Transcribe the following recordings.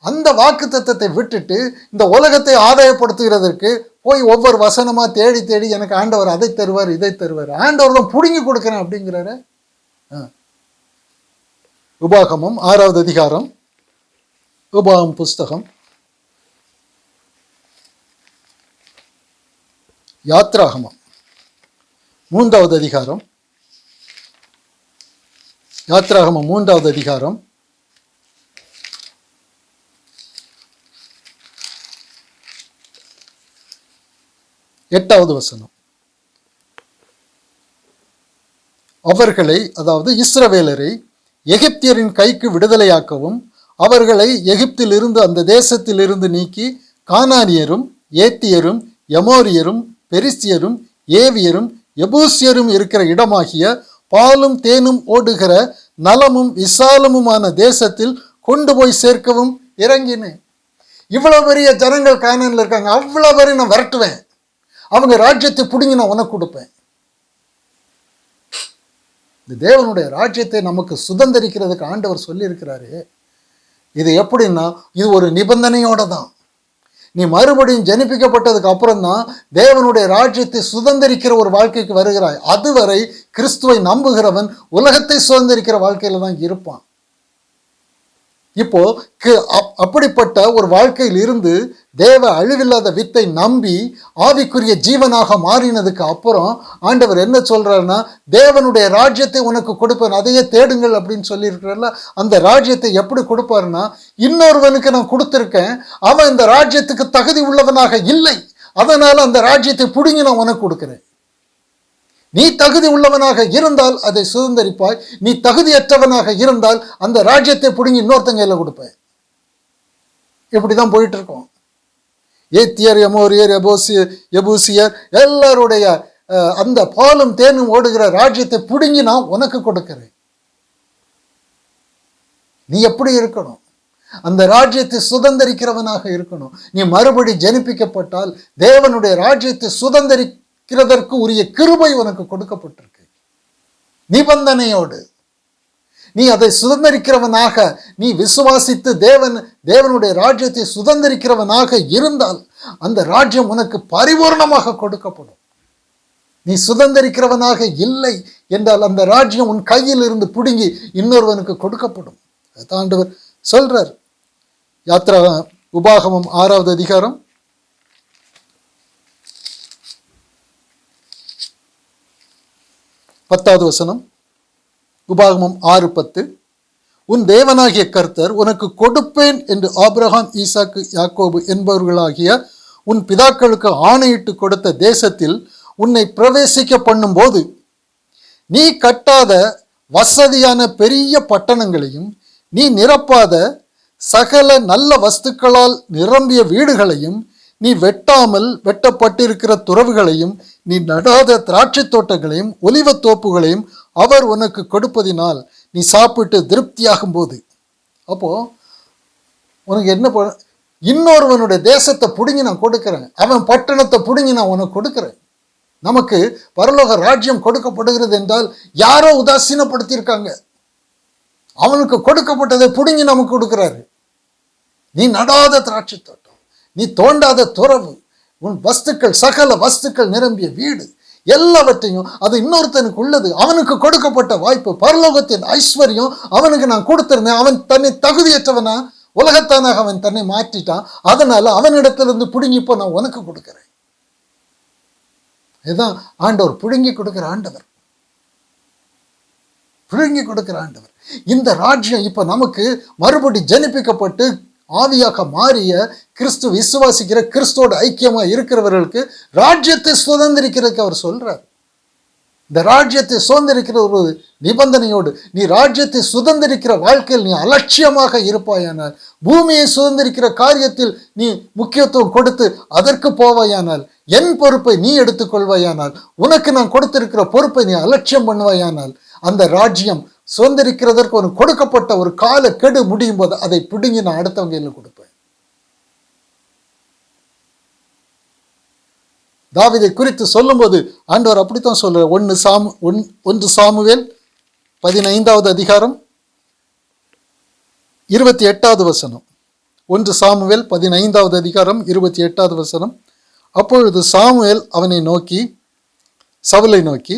அந்த வாக்கு தத்தத்தை விட்டுட்டு இந்த உலகத்தை ஆதாயப்படுத்துகிறதற்கு போய் ஒவ்வொரு வசனமா தேடி தேடி எனக்கு ஆண்டவர் அதை தருவார் இதை தருவார், ஆண்டவர் தான் புடுங்கி கொடுக்குறேன் அப்படிங்கிறாரு. உபாகமம் 6வது அதிகாரம், உபாகம் புஸ்தகம், யாத்ராகமம் 3வது அதிகாரம், யாத்ராகமம் 3வது அதிகாரம் 8வது வசனம். அவர்களை, அதாவது இஸ்ரவேலரை எகிப்தியரின் கைக்கு விடுதலையாக்கவும் அவர்களை எகிப்திலிருந்து அந்த தேசத்திலிருந்து நீக்கி கானானியரும் ஏத்தியரும் எமோரியரும் பெரிசியரும் ஏவியரும் எபூசியரும் இருக்கிற இடமாகிய பாலும் தேனும் ஓடுகிற நலமும் விசாலமுமான தேசத்தில் கொண்டு போய் சேர்க்கவும் இறங்கினேன். இவ்வளவு பெரிய ஜனங்கள் கானான்ல இருக்காங்க, அவ்வளவு பேரை நான் விரட்டுவேன், அவங்க ராஜ்யத்தை பிடுங்கி நான் உனக்கு கொடுப்பேன். இந்த தேவனுடைய ராஜ்யத்தை நமக்கு சுதந்திரிக்கிறதுக்கு ஆண்டவர் சொல்லி இருக்கிறாரு. இது எப்படின்னா, இது ஒரு நிபந்தனையோட தான். நீ மறுபடியும் ஜனிப்பிக்கப்பட்டதுக்கு அப்புறம் தான் தேவனுடைய ராஜ்யத்தை சுதந்திரிக்கிற ஒரு வாழ்க்கைக்கு வருகிறாய். அதுவரை கிறிஸ்துவை நம்புகிறவன் உலகத்தை சுதந்திரிக்கிற வாழ்க்கையில தான் இருப்பான். இப்போ அப்படிப்பட்ட ஒரு வாழ்க்கையில் இருந்து தேவ அழிவில்லாத வித்தை நம்பி ஆவிக்குரிய ஜீவனாக மாறினதுக்கு அப்புறம் ஆண்டவர் என்ன சொல்றாருன்னா, தேவனுடைய ராஜ்யத்தை உனக்கு கொடுப்பேன், அதையே தேடுங்கள் அப்படின்னு சொல்லியிருக்கிறல்ல. அந்த ராஜ்யத்தை எப்படி கொடுப்பாருன்னா, இன்னொருவனுக்கு நான் கொடுத்துருக்கேன், அவன் இந்த ராஜ்யத்துக்கு தகுதி உள்ளவனாக இல்லை, அதனால அந்த ராஜ்யத்தை பிடுங்கி நான் உனக்கு கொடுக்கிறேன். நீ தகுதி உள்ளவனாக இருந்தால் அதை சுதந்திரிப்பாய், நீ தகுதியற்றவனாக இருந்தால் அந்த ராஜ்யத்தை பிடுங்கி இன்னொருத்தங்க கையில கொடுப்பேன். இப்படிதான் போயிட்டு இருக்கோம். ஏத்தியர், எமோரியர், எபூசியர் எல்லாருடைய அந்த பாலும் தேனும் ஓடுகிற ராஜ்யத்தை பிடுங்கி நான் உனக்கு கொடுக்கிறேன். நீ எப்படி இருக்கணும்? அந்த ராஜ்யத்தை சுதந்திரிக்கிறவனாக இருக்கணும். நீ மறுபடி ஜனிப்பிக்கப்பட்டால் தேவனுடைய ராஜ்யத்தை சுதந்திரிக்கிறதற்கு உரிய கிருபை உனக்கு கொடுக்கப்பட்டிருக்கு நிபந்தனையோடு. நீ அதை சுதந்திரிக்கிறவனாக நீ விசுவாசித்து தேவனுடைய ராஜ்யத்தை சுதந்திரிக்கிறவனாக இருந்தால் அந்த ராஜ்யம் உனக்கு பரிபூர்ணமாக கொடுக்கப்படும். நீ சுதந்திரிக்கிறவனாக இல்லை என்றால் அந்த ராஜ்யம் உன் கையில் இருந்து பிடுங்கி இன்னொருவனுக்கு கொடுக்கப்படும். ஆண்டவர் சொல்றார். யாத்ரா உபாகமம் 6வது அதிகாரம் 10வது வசனம். உபாகமம் 6:10. உன் தேவனாகிய கர்த்தர் உனக்கு கொடுப்பேன் என்று ஆபிரகாம், ஈசாக்கு, யாக்கோபு என்பவர்களாகிய உன் பிதாக்களுக்கு ஆணையிட்டு கொடுத்த தேசத்தில் உன்னை பிரவேசிக்க பண்ணும்போது நீ கட்டாத வசதியான பெரிய பட்டணங்களையும் நீ நிரப்பாத சகல நல்ல வஸ்துக்களால் நிரம்பிய வீடுகளையும் நீ வெட்டப்பட்டிருக்கிற துறவுகளையும் நீ நடாத திராட்சை தோட்டங்களையும் ஒலிவத் தோப்புகளையும் அவர் உனக்கு கொடுப்பதினால் நீ சாப்பிட்டு திருப்தியாகும் போது, அப்போ உனக்கு என்ன இன்னொருவனுடைய தேசத்தை பிடுங்கி நான் கொடுக்கிறேன், அவன் பட்டணத்தை பிடுங்கி நான் உனக்கு கொடுக்கிறேன். நமக்கு பரலோக ராஜ்யம் கொடுக்கப்படுகிறது என்றால் யாரோ உதாசீனப்படுத்தியிருக்காங்க, அவனுக்கு கொடுக்கப்பட்டதை பிடுங்கி நமக்கு கொடுக்கிறாரு. நீ நடாத திராட்சை தோட்டம், நீ தோண்டாத துறவு, உன் வஸ்துக்கள் சகல வஸ்துக்கள் நிரம்பிய வீடு எல்லாவற்றையும் அது இன்னொருத்தனுக்கு உள்ளது, அவனுக்கு கொடுக்கப்பட்ட வாய்ப்பு, பரலோகத்தின் ஐஸ்வர்யம் அவனுக்கு நான் கொடுத்திருந்தேன். அவன் தன்னை தகுதியற்றவனா உலகத்தானாக அவன் தன்னை மாற்றிட்டான், அதனால அவனிடத்திலிருந்து பிடுங்கிப்போ நான் உனக்கு கொடுக்கிறேன். இதுதான் ஆண்டவர், பிடுங்கி கொடுக்கிற ஆண்டவர், பிடுங்கி கொடுக்கிற ஆண்டவர். இந்த ராஜ்யம் இப்ப நமக்கு மறுபடி ஜனிப்பிக்கப்பட்டு ஆவியாக மாறிய கிறிஸ்து விசுவாசிக்கிற கிறிஸ்துவோட ஐக்கியமா இருக்கிறவர்களுக்கு ராஜ்யத்தை சுதந்திரிக்கிறதுக்கு அவர் சொல்றார். இந்த ராஜ்யத்தை சுதந்திரிக்கிற ஒரு நிபந்தனையோடு, நீ ராஜ்யத்தை சுதந்திரிக்கிற வாழ்க்கையில் நீ அலட்சியமாக இருப்பாயானால், பூமியை சுதந்திரிக்கிற காரியத்தில் நீ முக்கியத்துவம் கொடுத்து அதற்கு போவாயானால், என் பொறுப்பை நீ எடுத்துக்கொள்வாயானால், உனக்கு நான் கொடுத்திருக்கிற பொறுப்பை நீ அலட்சியம் பண்ணுவாயானால், அந்த ராஜ்யம் சுதந்திரிக்கிறதற்கு ஒரு கொடுக்கப்பட்ட ஒரு கால கெடு முடியும் போது அதை பிடுங்கி நான் அடுத்தவங்க கையில் கொடுப்பேன். தாவீதை குறித்து சொல்லும்போது ஆண்டவர் அப்படித்தான் சொல்ற. 1 சாமுவேல் 15வது அதிகாரம் 28வது வசனம். 1 சாமுவேல் 15வது அதிகாரம் 28வது வசனம். அப்பொழுது சாமுவேல் அவனை நோக்கி, சவுலை நோக்கி,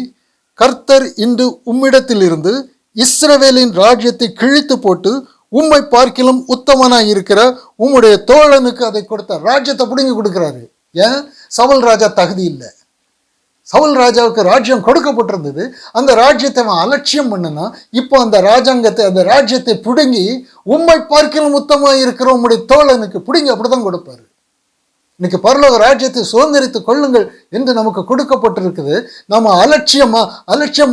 கர்த்தர் இன்று உம்மிடத்திலிருந்து இஸ்ரவேலின் ராஜ்யத்தை கிழித்து போட்டு உம்மை பார்க்கிலும் உத்தமனாய் இருக்கிற உம்முடைய தோழனுக்கு அதை கொடுத்தார். ராஜ்யத்தை பிடுங்கி கொடுக்கிறாரு. ஏன்? சவுல் ராஜா தகுதி இல்லை. சவுல் ராஜாவுக்கு ராஜ்யம் கொடுக்கப்பட்டிருந்தது. அந்த ராஜ்யத்தை அவன் அலட்சியம் பண்ணனா, இப்போ அந்த ராஜ்யத்தை பிடுங்கி உம்மை பார்க்கிலும் உத்தமனாய் இருக்கிற உம்முடைய தோழனுக்கு பிடுங்கி அப்படிதான் கொடுப்பாரு. இன்னைக்கு பரலோக ராஜ்யத்தை சுதந்திரித்து கொள்ளுங்கள் என்று நமக்கு கொடுக்கப்பட்டிருக்குது. நம்ம அலட்சியம்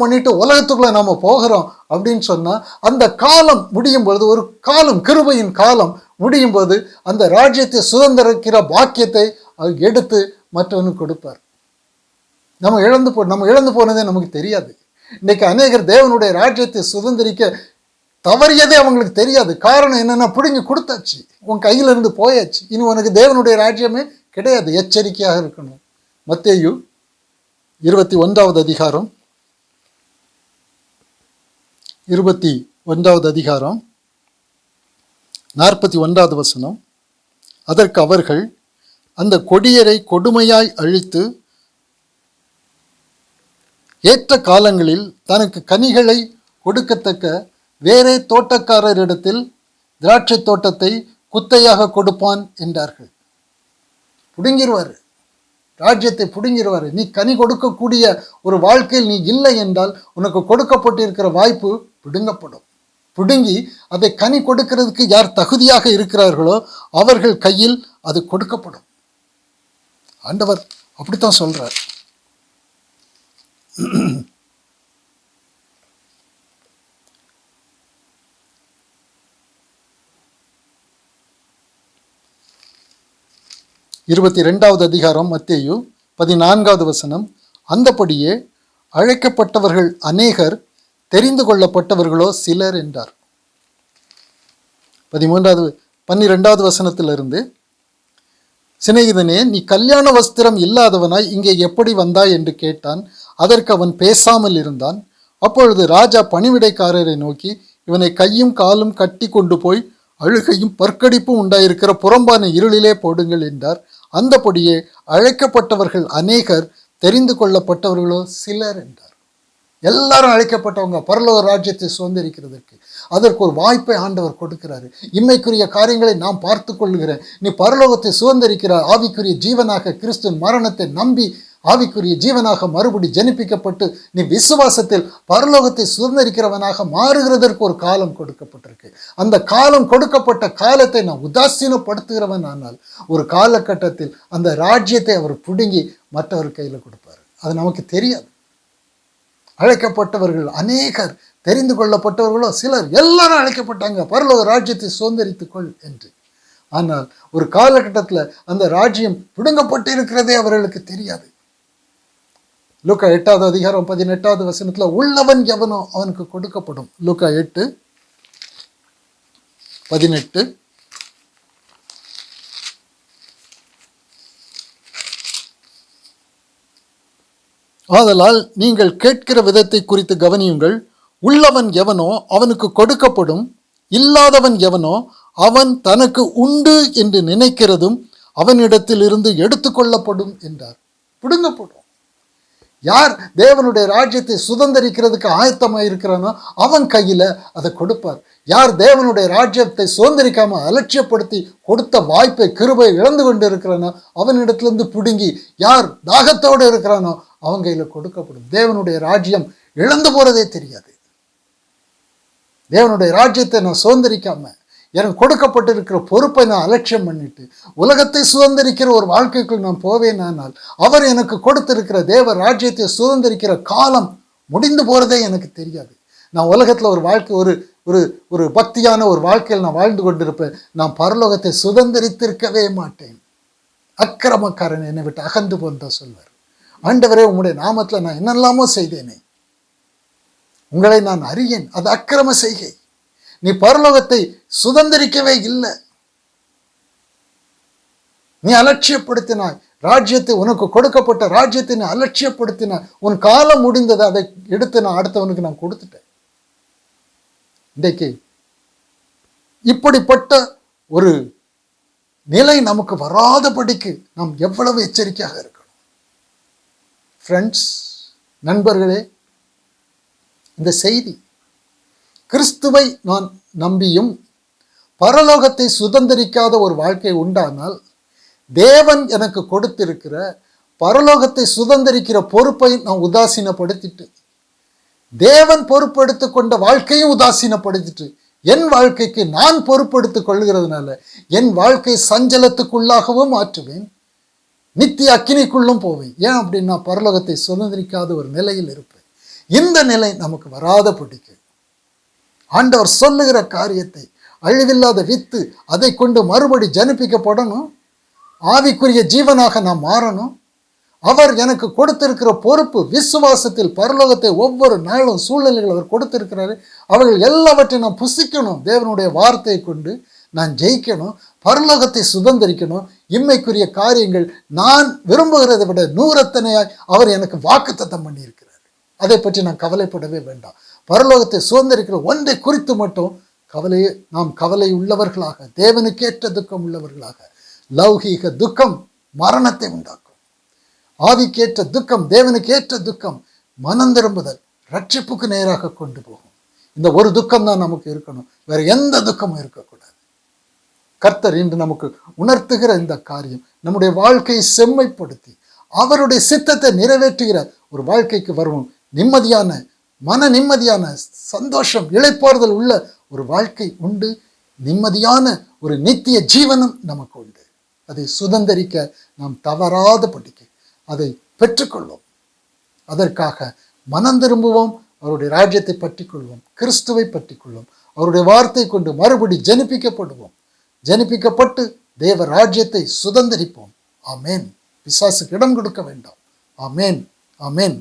பண்ணிட்டு உலகத்துக்குள்ள நாம போகிறோம் அப்படின்னு சொன்னா, அந்த காலம் முடியும் பொழுது, ஒரு காலம், கிருபையின் காலம் முடியும் போது, அந்த ராஜ்யத்தை சுதந்திரிக்கிற பாக்கியத்தை எடுத்து மற்றவனுக்கு கொடுப்பார். நம்ம இழந்து போனதே நமக்கு தெரியாது. இன்னைக்கு அநேகர் தேவனுடைய ராஜ்யத்தை சுதந்திரிக்க தவறியதே அவங்களுக்கு தெரியாது. காரணம் என்னன்னா, பிடுங்கி கொடுத்தாச்சு, உன் கையில இருந்து போயாச்சு, இனி உனக்கு தேவனுடைய ராஜ்யமே கிடையாது. எச்சரிக்கையாக இருக்கணும். மத்தேயு 21வது அதிகாரம் 41வது வசனம். அதற்கு அவர்கள், அந்த கொடியரை கொடுமையாய் அழித்து ஏற்ற காலங்களில் தனக்கு கனிகளை கொடுக்கத்தக்க வேறே தோட்டக்காரரிடத்தில் திராட்சை தோட்டத்தை குத்தையாக கொடுப்பான் என்றார்கள். புடுங்கிடுவார், ராஜ்யத்தை புடுங்கிடுவார். நீ கனி கொடுக்கக்கூடிய ஒரு வாழ்க்கையில் நீ இல்லை என்றால் உனக்கு கொடுக்கப்பட்டிருக்கிற வாய்ப்பு பிடுங்கப்படும். பிடுங்கி அதை கனி கொடுக்கிறதுக்கு யார் தகுதியாக இருக்கிறார்களோ அவர்கள் கையில் அது கொடுக்கப்படும். ஆண்டவர் அப்படித்தான் சொல்றார். இருபத்தி 2வது அதிகாரம் மத்தேயு 14வது வசனம். அந்தபடியே அழைக்கப்பட்டவர்கள் அநேகர், தெரிந்து கொள்ளப்பட்டவர்களோ சிலர் என்றார். 12வது வசனத்திலிருந்து, சிநேகிதனே, நீ கல்யாண வஸ்திரம் இல்லாதவனாய் இங்கே எப்படி வந்தாய் என்று கேட்டான். அதற்கு அவன் பேசாமல் இருந்தான். அப்பொழுது ராஜா பணிவிடைக்காரரை நோக்கி, இவனை கையும் காலும் கட்டி கொண்டு போய் அழுகையும் பற்கடிப்பும் உண்டாயிருக்கிற புறம்பான இருளிலே போடுங்கள் என்றார். அந்தபடியே அழைக்கப்பட்டவர்கள் அநேகர், தெரிந்து கொள்ளப்பட்டவர்களோ சிலர் என்றார். எல்லாரும் அழைக்கப்பட்டவங்க பரலோக ராஜ்யத்தை சுதந்திரிக்கிறதுக்கு. அதற்கு ஒரு வாய்ப்பை ஆண்டவர் கொடுக்கிறாரு. இம்மைக்குரிய காரியங்களை நாம் பார்த்து கொள்ளுகிறேன். நீ பரலோகத்தை சுதந்திரிக்கிறார். ஆவிக்குரிய ஜீவனாக கிறிஸ்துவின் மரணத்தை நம்பி ஆவிக்குரிய ஜீவனாக மறுபடி ஜனிப்பிக்கப்பட்டு நீ விசுவாசத்தில் பரலோகத்தை சுதந்திரிக்கிறவனாக மாறுகிறதற்கு ஒரு காலம் கொடுக்கப்பட்டிருக்கு. அந்த காலம் கொடுக்கப்பட்ட காலத்தை நான் உதாசீனப்படுத்துகிறவன். ஆனால் ஒரு காலகட்டத்தில் அந்த ராஜ்யத்தை அவர் பிடுங்கி மற்றவர் கையில் கொடுப்பார். அது நமக்கு தெரியாது. அழைக்கப்பட்டவர்கள் அநேகர், தெரிந்து கொள்ளப்பட்டவர்களோ சிலர். எல்லாரும் அழைக்கப்பட்டாங்க, பரலோக ராஜ்யத்தை சுதந்திரித்துக்கொள் என்று. ஆனால் ஒரு காலகட்டத்தில் அந்த ராஜ்யம் பிடுங்கப்பட்டு இருக்கிறதே அவர்களுக்கு தெரியாது. லூக்கா 8வது அதிகாரம் 18வது வசனத்துல, உள்ளவன் எவனோ அவனுக்கு கொடுக்கப்படும். லூக்கா 8:18. ஆதலால் நீங்கள் கேட்கிற விதத்தை குறித்து கவனியுங்கள். உள்ளவன் எவனோ அவனுக்கு கொடுக்கப்படும், இல்லாதவன் எவனோ அவன் தனக்கு உண்டு என்று நினைக்கிறதும் அவனிடத்தில் இருந்து எடுத்துக்கொள்ளப்படும் என்றார். பிடுங்கப்படும். யார் தேவனுடைய ராஜ்யத்தை சுதந்திரிக்கிறதுக்கு ஆயத்தமாக இருக்கிறானோ அவன் கையில அதை கொடுப்பார். யார் தேவனுடைய ராஜ்யத்தை சுதந்திரிக்காம அலட்சியப்படுத்தி கொடுத்த வாய்ப்பை, கிருபை இழந்து கொண்டு இருக்கிறானோ அவனிடத்திலிருந்து பிடுங்கி யார் தாகத்தோடு இருக்கிறானோ அவன் கையில கொடுக்கப்படும். தேவனுடைய ராஜ்யம் இழந்து போறதே தெரியாது. தேவனுடைய ராஜ்யத்தை நான் சுதந்திரிக்காம எனக்கு கொடுக்கப்பட்டிருக்கிற பொறுப்பை நான் அலட்சியம் பண்ணிட்டு உலகத்தை சுதந்திரிக்கிற ஒரு வாழ்க்கைக்குள் நான் போவேனானால் அவர் எனக்கு கொடுத்திருக்கிற தேவ ராஜ்யத்தை சுதந்திரிக்கிற காலம் முடிந்து போறதே எனக்கு தெரியாது. நான் உலகத்துல ஒரு வாழ்க்கை, ஒரு ஒரு ஒரு பக்தியான ஒரு வாழ்க்கையில் நான் வாழ்ந்து கொண்டிருப்பேன். நான் பரலோகத்தை சுதந்திரித்திருக்கவே மாட்டேன். அக்கிரமக்காரன் என்னை விட்டு அகன்று போன்தான் சொல்வார். ஆண்டவரே, உங்களுடைய நாமத்துல நான் என்னெல்லாமோ செய்தேனே, உங்களை நான் அறியேன், அது அக்கிரம செய்கை. நீ பரலோகத்தை சுதந்திரிக்கவே இல்லை. நீ அலட்சியப்படுத்தினாய் ராஜ்யத்தை, உனக்கு கொடுக்கப்பட்ட ராஜ்யத்தை நீ அலட்சியப்படுத்தினாய். உன் காலம் முடிந்தது, அதை எடுத்து நான் அடுத்தவனுக்கு நான் கொடுத்துட்டேன். இன்றைக்கு இப்படிப்பட்ட ஒரு நிலை நமக்கு வராதபடிக்கு நாம் எவ்வளவு எச்சரிக்கையாக இருக்கணும். ஃப்ரெண்ட்ஸ், நண்பர்களே, இந்த செய்தி கிறிஸ்துவை நான் நம்பியும் பரலோகத்தை சுதந்திரிக்காத ஒரு வாழ்க்கை உண்டானால் தேவன் எனக்கு கொடுத்திருக்கிற பரலோகத்தை சுதந்திரிக்கிற பொறுப்பை நான் உதாசீனப்படுத்திட்டு, தேவன் பொறுப்பெடுத்து கொண்ட வாழ்க்கையும் உதாசீனப்படுத்திட்டு, என் வாழ்க்கைக்கு நான் பொறுப்பெடுத்துக் கொள்கிறதுனால என் வாழ்க்கை சஞ்சலத்துக்குள்ளாகவும் மாற்றுவேன், நித்திய அக்கினிக்குள்ளும் போவேன். ஏன் அப்படின்னா பரலோகத்தை சுதந்திரிக்காத ஒரு நிலையில் இருப்பேன். இந்த நிலை நமக்கு வராதபடிக்கு ஆண்டவர் சொல்லுகிற காரியத்தை, அழிவில்லாத வித்து, அதை கொண்டு மறுபடி ஜனிப்பிக்கப்படணும், ஆவிக்குரிய ஜீவனாக நாம் மாறணும். அவர் எனக்கு கொடுத்திருக்கிற பொறுப்பு, விசுவாசத்தில் பரலோகத்தை ஒவ்வொரு நாளும் சூழ்நிலைகள் அவர் கொடுத்திருக்கிறாரு, அவர்கள் எல்லாவற்றையும் நான் புசிக்கணும். தேவனுடைய வார்த்தையை கொண்டு நான் ஜெயிக்கணும், பரலோகத்தை சுதந்திரிக்கணும். இம்மைக்குரிய காரியங்கள் நான் விரும்புகிறதை விட நூறத்தனையாய் அவர் எனக்கு வாக்குத்தத்தம் பண்ணியிருக்கிறார். அதை பற்றி நான் கவலைப்படவே வேண்டாம். பரலோகத்தை சுதந்திரிக்கிற ஒன்றை குறித்து மட்டும் நாம் கவலை உள்ளவர்களாக, தேவனுக்கேற்ற துக்கம் உள்ளவர்களாக. லௌகீக துக்கம் மரணத்தை உண்டாக்கும், ஆவிக்கேற்ற துக்கம், தேவனுக்கேற்ற துக்கம் மனம் திரும்புதல், ரட்சிப்புக்கு நேராக கொண்டு போகும். இந்த ஒரு துக்கம் தான் நமக்கு இருக்கணும், வேற எந்த துக்கமும் இருக்கக்கூடாது. கர்த்தர் இன்று நமக்கு உணர்த்துகிற இந்த காரியம் நம்முடைய வாழ்க்கையை செம்மைப்படுத்தி அவருடைய சித்தத்தை நிறைவேற்றுகிற ஒரு வாழ்க்கைக்கு வருவோம். நிம்மதியான மன நிம்மதியான சந்தோஷம், இளைப்பாறுதல் உள்ள ஒரு வாழ்க்கை உண்டு. நிம்மதியான ஒரு நித்திய ஜீவனம் நமக்கு உண்டு. அதை சுதந்திரிக்க நாம் தவறாத படிக்க அதை பெற்றுக்கொள்வோம். அதற்காக மனம் திரும்புவோம், அவருடைய ராஜ்யத்தை பற்றி கொள்வோம், கிறிஸ்துவை பற்றி கொள்வோம், அவருடைய வார்த்தை கொண்டு மறுபடி ஜனிப்பிக்கப்படுவோம். ஜனிப்பிக்கப்பட்டு தேவ ராஜ்யத்தை சுதந்திரிப்போம். ஆமேன். பிசாசுக்கு இடம் கொடுக்க வேண்டாம். ஆமேன், ஆமேன்.